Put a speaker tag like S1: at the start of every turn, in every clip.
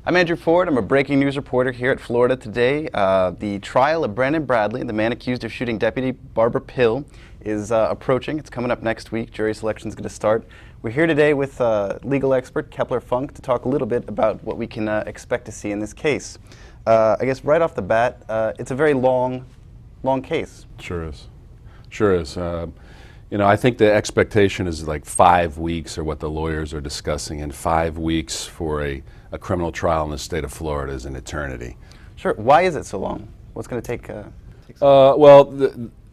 S1: I'm Andrew Ford. I'm a breaking news reporter here at Florida Today. The trial of Brandon Bradley, the man accused of shooting Deputy Barbara Pill, is approaching. It's coming up next week. Jury selection is going to start. We're here today with legal expert Kepler Funk to talk a little bit about what we can expect to see in this case. I guess right off the bat, it's a very long case.
S2: Sure is. Sure is. You know, I think the expectation is like 5 weeks or what the lawyers are discussing, and 5 weeks for a criminal trial in the state of Florida is an eternity.
S1: Sure. Why is it so long? What's going to take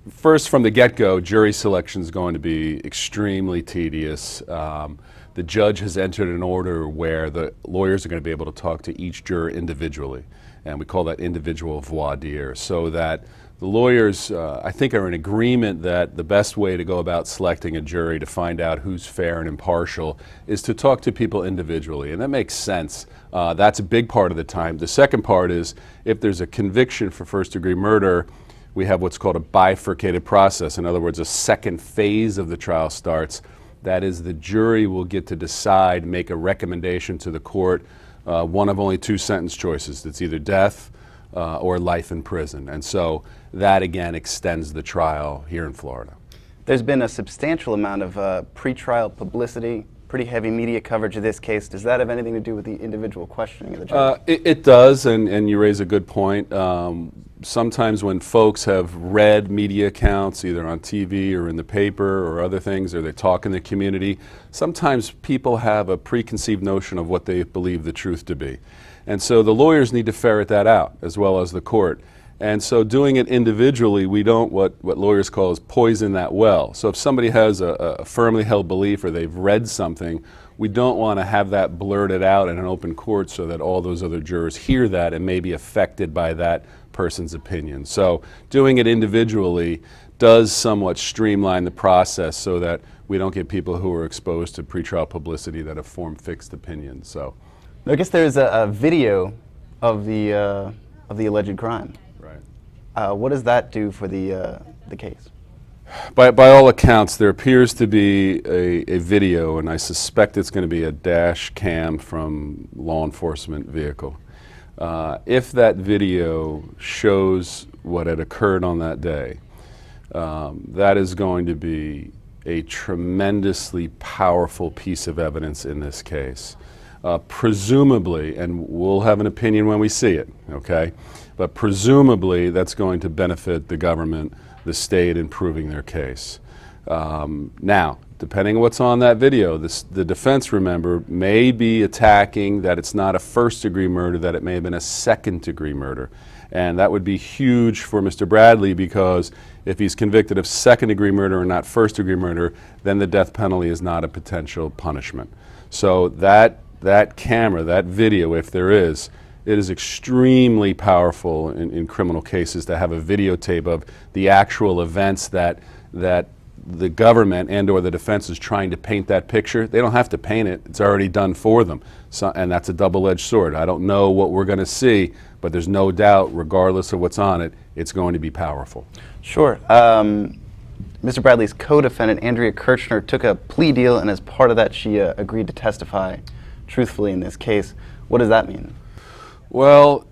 S2: First, from the get-go, jury selection is going to be extremely tedious. The judge has entered an order where the lawyers are going to be able to talk to each juror individually, and we call that individual voir dire, so that the lawyers, I think, are in agreement that the best way to go about selecting a jury to find out who's fair and impartial is to talk to people individually, and that makes sense. That's a big part of the time. The second part is if there's a conviction for first-degree murder, we have what's called a bifurcated process. In other words, a second phase of the trial starts. That is, the jury will get to decide, make a recommendation to the court, one of only two sentence choices. It's either death or life in prison. And so that, again, extends the trial here in Florida.
S1: There's been a substantial amount of pretrial publicity, pretty heavy media coverage of this case. Does that have anything to do with the individual questioning of the judge?
S2: It does, and you raise a good point. Sometimes when folks have read media accounts, either on TV or in the paper or other things, or they talk in the community, sometimes people have a preconceived notion of what they believe the truth to be. And so the lawyers need to ferret that out, as well as the court. And so doing it individually, we don't what lawyers call is poison that well. So if somebody has a firmly held belief or they've read something, we don't want to have that blurted out in an open court so that all those other jurors hear that and may be affected by that person's opinion. So doing it individually does somewhat streamline the process so that we don't get people who are exposed to pretrial publicity that have formed fixed opinions. So
S1: I guess there's a video of the alleged crime.
S2: Right.
S1: What does that do for the case?
S2: By all accounts, there appears to be a video, and I suspect it's going to be a dash cam from law enforcement vehicle. If that video shows what had occurred on that day, that is going to be a tremendously powerful piece of evidence in this case. Presumably, and we'll have an opinion when we see it, okay? But presumably that's going to benefit the government, the state, in proving their case. Now, depending on what's on that video, the defense, remember, may be attacking that it's not a first-degree murder, that it may have been a second-degree murder. And that would be huge for Mr. Bradley, because if he's convicted of second-degree murder and not first-degree murder, then the death penalty is not a potential punishment. So that camera, that video, if there is, it is extremely powerful in criminal cases to have a videotape of the actual events that the government and or the defense is trying to paint that picture. They don't have to paint it. It's already done for them. So, and that's a double-edged sword. I don't know what we're going to see, but there's no doubt, regardless of what's on it, it's going to be powerful.
S1: Sure. Mr. Bradley's co-defendant, Andrea Kirchner, took a plea deal, and as part of that, she agreed to testify truthfully in this case. What does that mean?
S2: Well,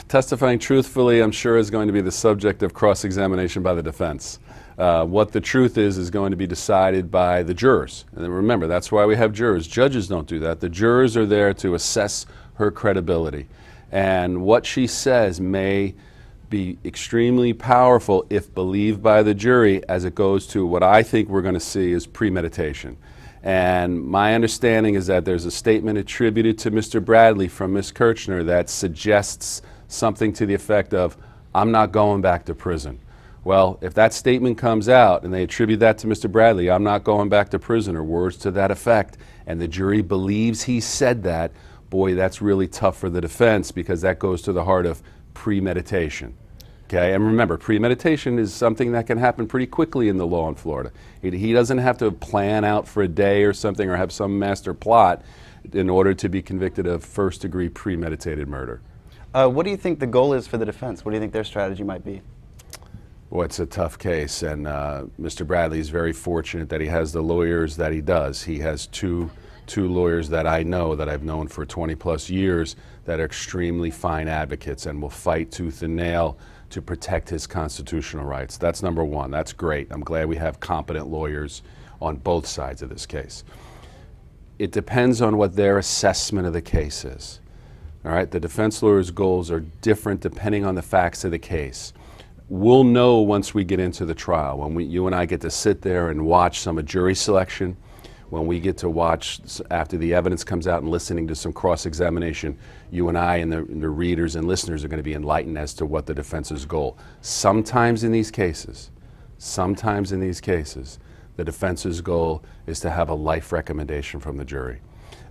S2: testifying truthfully, I'm sure, is going to be the subject of cross-examination by the defense. What the truth is going to be decided by the jurors. And remember, that's why we have jurors. Judges don't do that. The jurors are there to assess her credibility. And what she says may be extremely powerful if believed by the jury, as it goes to what I think we're going to see is premeditation. And my understanding is that there's a statement attributed to Mr. Bradley from Ms. Kirchner that suggests something to the effect of, "I'm not going back to prison." Well, if that statement comes out and they attribute that to Mr. Bradley, "I'm not going back to prison," or words to that effect, and the jury believes he said that, boy, that's really tough for the defense, because that goes to the heart of premeditation. Okay, and remember, premeditation is something that can happen pretty quickly in the law in Florida. He doesn't have to plan out for a day or something or have some master plot in order to be convicted of first-degree premeditated murder.
S1: What do you think the goal is for the defense? What do you think their strategy might be?
S2: Well, it's a tough case, and Mr. Bradley is very fortunate that he has the lawyers that he does. He has two two lawyers that I know, that I've known for 20 plus years, that are extremely fine advocates and will fight tooth and nail to protect his constitutional rights. That's number one. That's great. I'm glad we have competent lawyers on both sides of this case. It depends on what their assessment of the case is. All right, the defense lawyer's goals are different depending on the facts of the case. We'll know once we get into the trial, when you and I get to sit there and watch some of jury selection, when we get to watch after the evidence comes out and listening to some cross-examination, you and I and the readers and listeners are going to be enlightened as to what the defense's goal. Sometimes in these cases, the defense's goal is to have a life recommendation from the jury,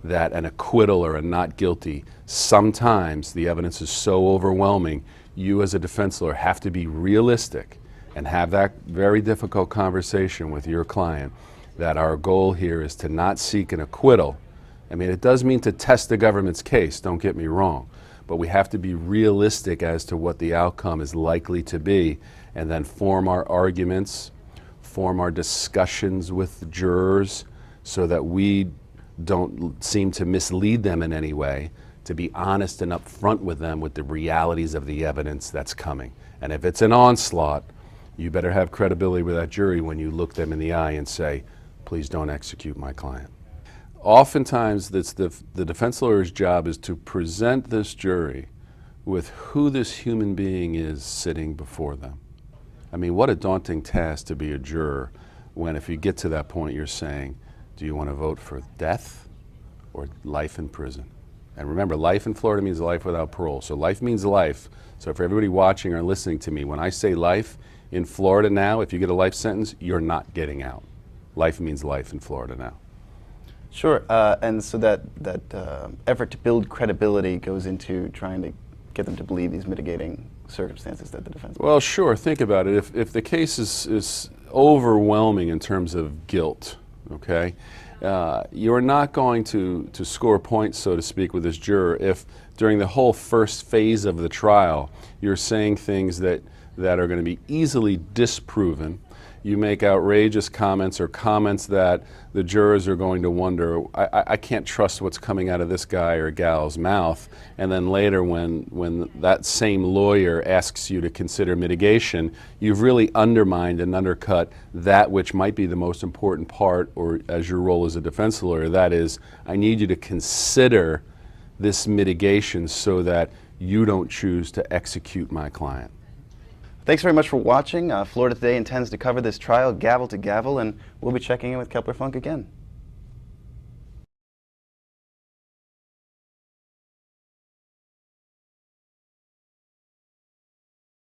S2: that an acquittal or a not guilty, sometimes the evidence is so overwhelming, you as a defense lawyer have to be realistic and have that very difficult conversation with your client that our goal here is to not seek an acquittal. I mean, it does mean to test the government's case, don't get me wrong, but we have to be realistic as to what the outcome is likely to be and then form our arguments, form our discussions with the jurors so that we don't seem to mislead them in any way, to be honest and upfront with them with the realities of the evidence that's coming. And if it's an onslaught, you better have credibility with that jury when you look them in the eye and say, please don't execute my client. Oftentimes, the defense lawyer's job is to present this jury with who this human being is sitting before them. I mean, what a daunting task to be a juror when, if you get to that point, you're saying, do you want to vote for death or life in prison? And remember, life in Florida means life without parole. So life means life. So for everybody watching or listening to me, when I say life in Florida now, if you get a life sentence, you're not getting out. Life means life in Florida now.
S1: Sure, and so that effort to build credibility goes into trying to get them to believe these mitigating circumstances that the defense.
S2: Well, sure. Think about it. If the case is overwhelming in terms of guilt, okay, you're not going to score points, so to speak, with this juror if during the whole first phase of the trial you're saying things that are going to be easily disproven. You make outrageous comments or comments that the jurors are going to wonder, I can't trust what's coming out of this guy or gal's mouth. And then later when that same lawyer asks you to consider mitigation, you've really undermined and undercut that which might be the most important part, or as your role as a defense lawyer, that is, I need you to consider this mitigation so that you don't choose to execute my client.
S1: Thanks very much for watching. Florida Today intends to cover this trial gavel to gavel, and we'll be checking in with Kepler Funk again.